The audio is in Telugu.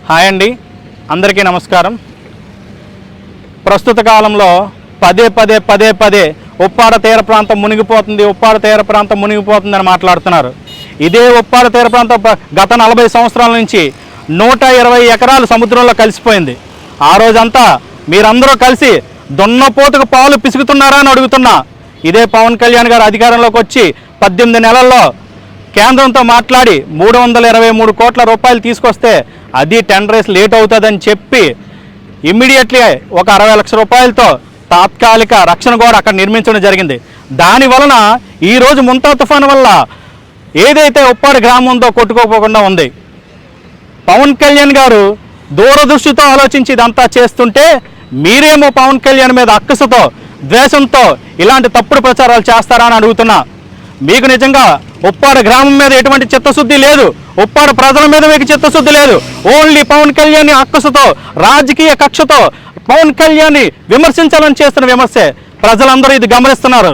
హాయ్ అండి, అందరికీ నమస్కారం. ప్రస్తుత కాలంలో పదే ఉప్పాడ తీర ప్రాంతం మునిగిపోతుందని మాట్లాడుతున్నారు. ఇదే ఉప్పాడ తీర ప్రాంతం గత 40 సంవత్సరాల నుంచి 120 ఎకరాలు సముద్రంలో కలిసిపోయింది. ఆ రోజంతా మీరందరూ కలిసి దున్నపోతుకు పాలు పిసుకుతున్నారా అని అడుగుతున్నా. ఇదే పవన్ కళ్యాణ్ గారు అధికారంలోకి వచ్చి 18 నెలల్లో కేంద్రంతో మాట్లాడి 323 కోట్ల రూపాయలు తీసుకొస్తే అది 10 డేస్ లేట్ అవుతుందని చెప్పి ఇమ్మీడియట్లీ ఒక 60 లక్షల రూపాయలతో తాత్కాలిక రక్షణ గోడ అక్కడ నిర్మించడం జరిగింది. దాని వలన ఈరోజు ముంతా తుఫాను వల్ల ఏదైతే ఉప్పాడ గ్రామం ఉందో కొట్టుకోపోకుండా ఉంది. పవన్ కళ్యాణ్ గారు దూరదృష్టితో ఆలోచించి ఇదంతా చేస్తుంటే మీరేమో పవన్ కళ్యాణ్ మీద అక్కసుతో ద్వేషంతో ఇలాంటి తప్పుడు ప్రచారాలు చేస్తారా అని అడుగుతున్నా. మీకు నిజంగా ఉప్పాడ గ్రామం మీద ఎటువంటి చిత్తశుద్ధి లేదు, ఉప్పాడ ప్రజల మీద మీకు చిత్తశుద్ధి లేదు. ఓన్లీ పవన్ కళ్యాణ్ అక్కసుతో రాజకీయ కక్షతో పవన్ కళ్యాణ్ విమర్శించాలని చేస్తున్న విమర్శే. ప్రజలందరూ ఇది గమనిస్తున్నారు.